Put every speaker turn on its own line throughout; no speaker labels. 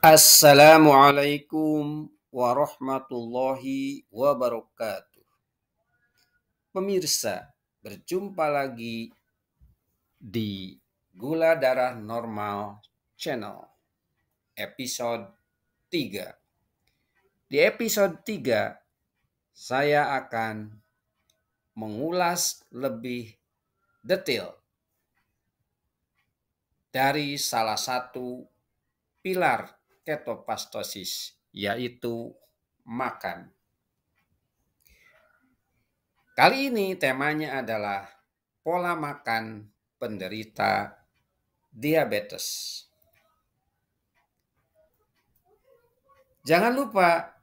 Assalamualaikum warahmatullahi wabarakatuh. Pemirsa, berjumpa lagi di Gula Darah Normal Channel, episode 3. Di episode 3, saya akan mengulas lebih detail dari salah satu pilar ketopastosis, yaitu makan. Kali ini temanya adalah pola makan penderita diabetes. Jangan lupa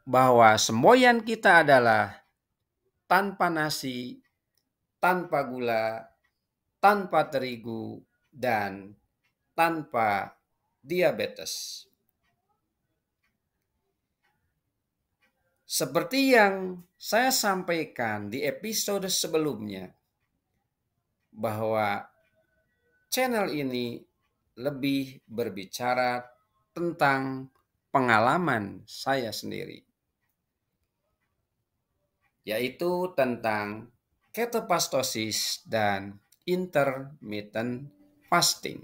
bahwa semboyan kita adalah tanpa nasi, tanpa gula, tanpa terigu, dan tanpa diabetes. Seperti yang saya sampaikan di episode sebelumnya, bahwa channel ini lebih berbicara tentang pengalaman saya sendiri, yaitu tentang ketopastosis dan intermittent fasting.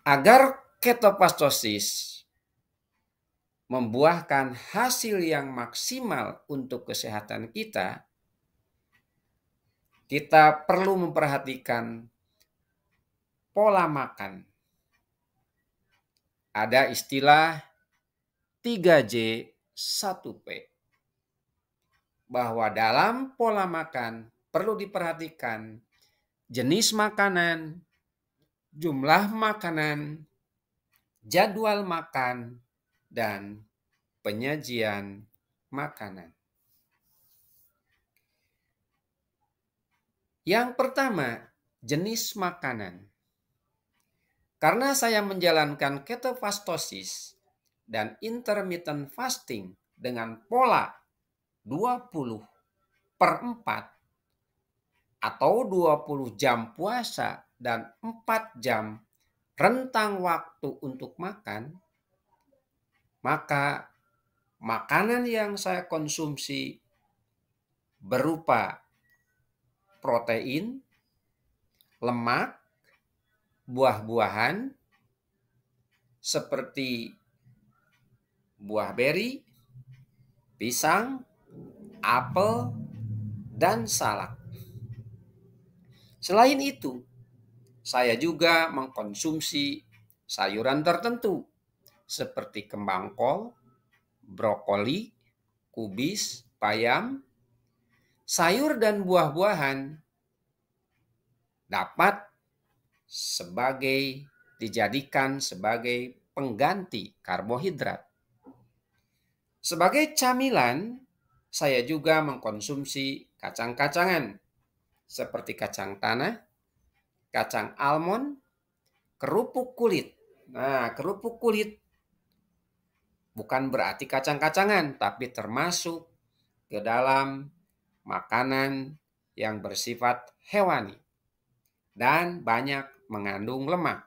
Agar ketopastosis membuahkan hasil yang maksimal untuk kesehatan kita, kita perlu memperhatikan pola makan. Ada istilah 3J 1P, bahwa dalam pola makan perlu diperhatikan jenis makanan, jumlah makanan, jadwal makan, dan penyajian makanan. Yang pertama, jenis makanan. Karena saya menjalankan ketofastosis dan intermittent fasting dengan pola 20/4 atau 20 jam puasa dan 4 jam rentang waktu untuk makan, maka makanan yang saya konsumsi berupa protein, lemak, buah-buahan seperti buah beri, pisang, apel, dan salak. Selain itu, saya juga mengkonsumsi sayuran tertentu seperti kembang kol, brokoli, kubis, bayam. Sayur dan buah-buahan dapat dijadikan sebagai pengganti karbohidrat. Sebagai camilan, saya juga mengkonsumsi kacang-kacangan seperti kacang tanah, kacang almond, kerupuk kulit. Nah, kerupuk kulit bukan berarti kacang-kacangan, tapi termasuk ke dalam makanan yang bersifat hewani dan banyak mengandung lemak.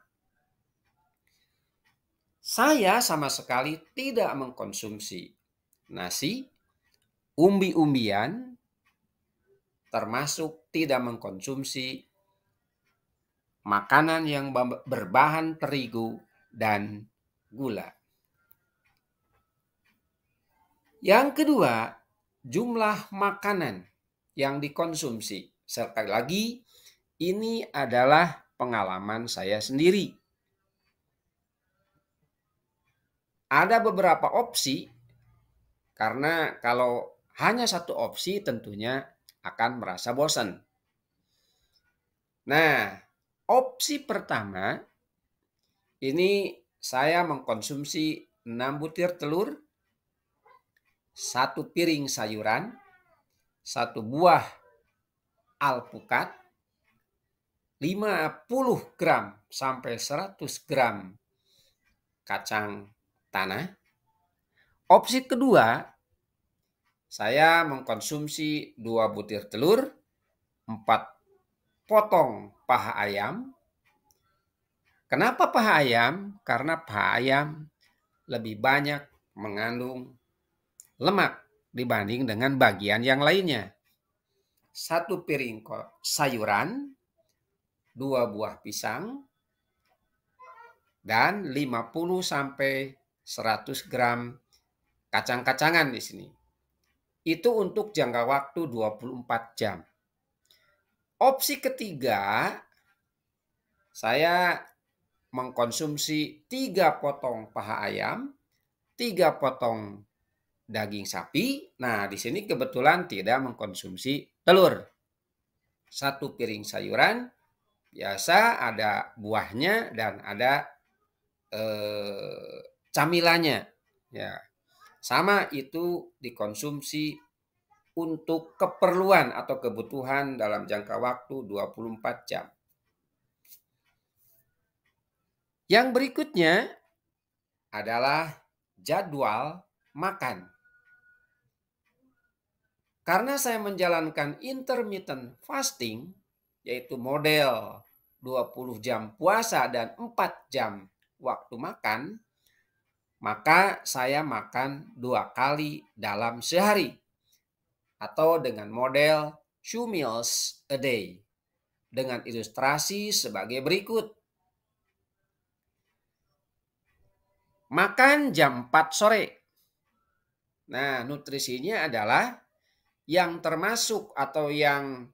Saya sama sekali tidak mengkonsumsi nasi, umbi-umbian, termasuk tidak mengkonsumsi makanan yang berbahan terigu dan gula. Yang kedua, jumlah makanan yang dikonsumsi. Sekali lagi, ini adalah pengalaman saya sendiri. Ada beberapa opsi, karena kalau hanya satu opsi tentunya akan merasa bosan. Nah, opsi pertama, ini saya mengkonsumsi 6 butir telur, 1 piring sayuran, 1 buah alpukat, 50 gram sampai 100 gram kacang tanah. Opsi kedua, saya mengkonsumsi 2 butir telur, 4 potong paha ayam, Kenapa paha ayam? Karena paha ayam lebih banyak mengandung lemak dibanding dengan bagian yang lainnya. 1 piring sayuran, 2 buah pisang, dan 50 sampai 100 gram kacang-kacangan di sini. Itu untuk jangka waktu 24 jam. Opsi ketiga, saya mengkonsumsi 3 potong paha ayam, 3 potong daging sapi. Nah, di sini kebetulan tidak mengkonsumsi telur. 1 piring sayuran, biasa ada buahnya dan ada camilannya. Ya, sama itu dikonsumsi untuk keperluan atau kebutuhan dalam jangka waktu 24 jam. Yang berikutnya adalah jadwal makan. Karena saya menjalankan intermittent fasting, yaitu model 20 jam puasa dan 4 jam waktu makan, maka saya makan 2 kali dalam sehari. Atau dengan model 2 meals a day. Dengan ilustrasi sebagai berikut. Makan jam 4 sore. Nah, nutrisinya adalah yang termasuk atau yang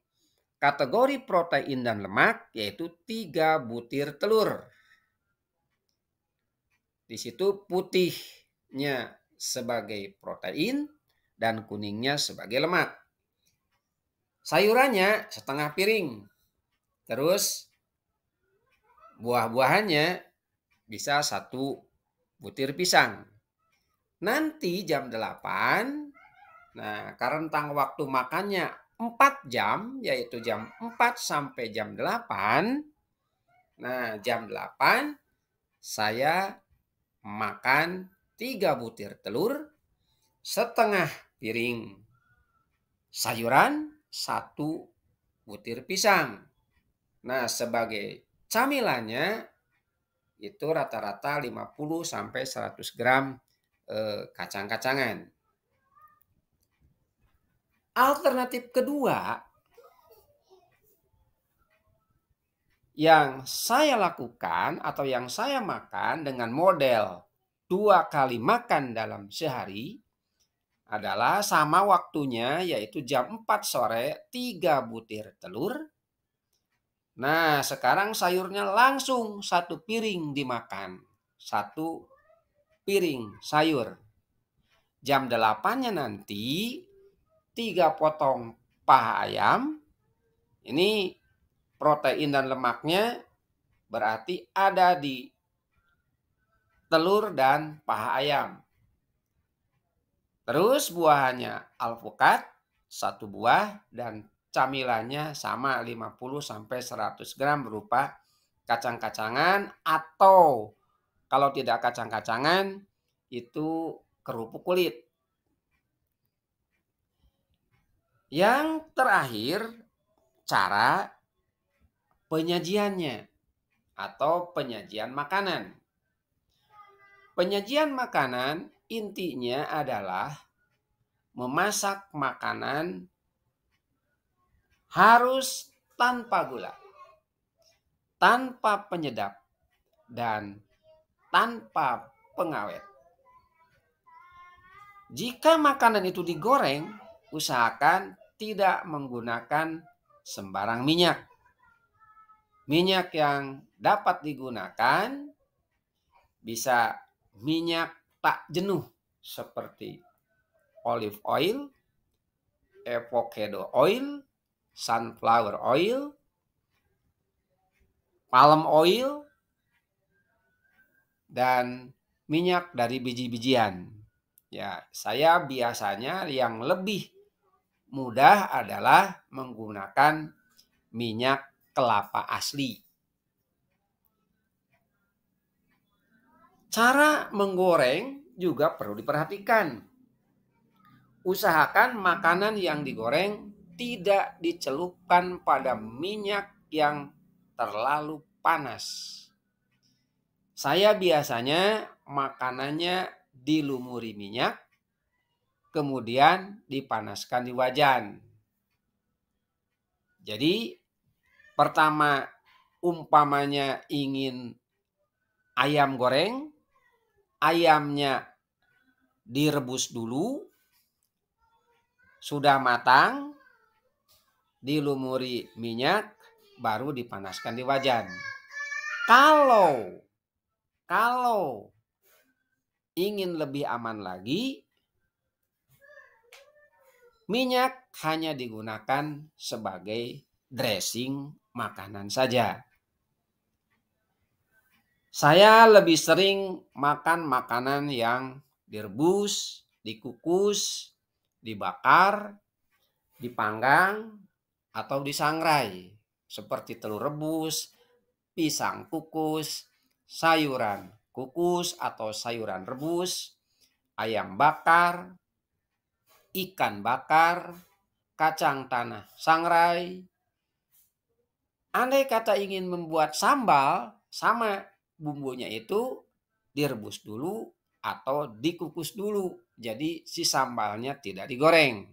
kategori protein dan lemak, yaitu 3 butir telur. Di situ putihnya sebagai protein dan kuningnya sebagai lemak. Sayurannya setengah piring. Terus buah-buahannya bisa 1 butir pisang. Nanti jam 8, nah rentang waktu makannya 4 jam, yaitu jam 4 sampai jam 8. Nah, jam 8 saya makan 3 butir telur, setengah piring sayuran, 1 butir pisang. Nah, sebagai camilannya itu rata-rata 50 sampai 100 gram kacang-kacangan. Alternatif kedua yang saya lakukan atau yang saya makan dengan model 2 kali makan dalam sehari adalah sama waktunya, yaitu jam 4 sore 3 butir telur. Nah, sekarang sayurnya langsung 1 piring dimakan. 1 piring sayur. Jam 8-nya nanti 3 potong paha ayam. Ini protein dan lemaknya berarti ada di telur dan paha ayam. Terus buahnya alpukat 1 buah dan camilannya sama 50 sampai 100 gram berupa kacang-kacangan, atau kalau tidak kacang-kacangan itu kerupuk kulit. Yang terakhir, cara penyajiannya atau penyajian makanan. Penyajian makanan intinya adalah memasak makanan harus tanpa gula, tanpa penyedap, dan tanpa pengawet. Jika makanan itu digoreng, usahakan tidak menggunakan sembarang minyak. Minyak yang dapat digunakan bisa minyak tak jenuh seperti olive oil, avocado oil, sunflower oil, palm oil, dan minyak dari biji-bijian. Ya, saya biasanya yang lebih mudah adalah menggunakan minyak kelapa asli. Cara menggoreng juga perlu diperhatikan. Usahakan makanan yang digoreng tidak dicelupkan pada minyak yang terlalu panas. Saya biasanya makanannya dilumuri minyak, kemudian dipanaskan di wajan. Jadi pertama umpamanya ingin ayam goreng, ayamnya direbus dulu, sudah matang, dilumuri minyak, baru dipanaskan di wajan. Kalau ingin lebih aman lagi, minyak hanya digunakan sebagai dressing makanan saja. Saya lebih sering makan makanan yang direbus, dikukus, dibakar, dipanggang, atau disangrai. Seperti telur rebus, pisang kukus, sayuran kukus atau sayuran rebus, ayam bakar, ikan bakar, kacang tanah sangrai. Andai kata ingin membuat sambal, sama bumbunya itu direbus dulu atau dikukus dulu. Jadi si sambalnya tidak digoreng.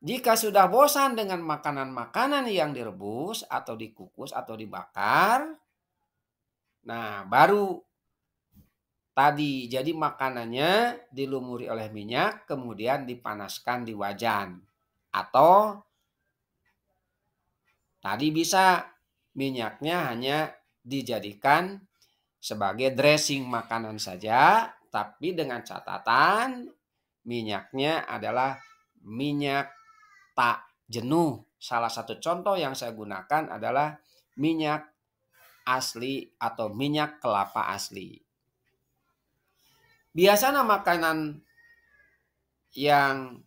Jika sudah bosan dengan makanan-makanan yang direbus atau dikukus atau dibakar, nah baru tadi jadi makanannya dilumuri oleh minyak kemudian dipanaskan di wajan. Atau tadi bisa minyaknya hanya dijadikan sebagai dressing makanan saja, tapi dengan catatan minyaknya adalah minyak tak jenuh. Salah satu contoh yang saya gunakan adalah minyak asli atau minyak kelapa asli. Biasanya makanan yang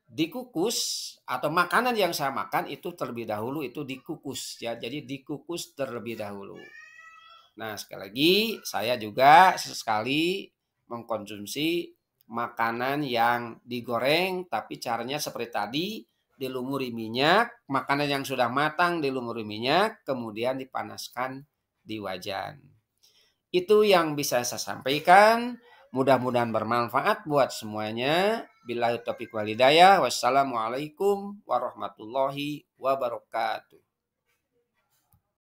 dikukus atau makanan yang saya makan itu terlebih dahulu itu dikukus ya. Jadi dikukus terlebih dahulu. Nah, sekali lagi saya juga sesekali mengkonsumsi makanan yang digoreng tapi caranya seperti tadi, dilumuri minyak, makanan yang sudah matang dilumuri minyak, kemudian dipanaskan di wajan. Itu yang bisa saya sampaikan. Mudah-mudahan bermanfaat buat semuanya. Billahi taufiq wal hidayah. Wassalamualaikum warahmatullahi wabarakatuh.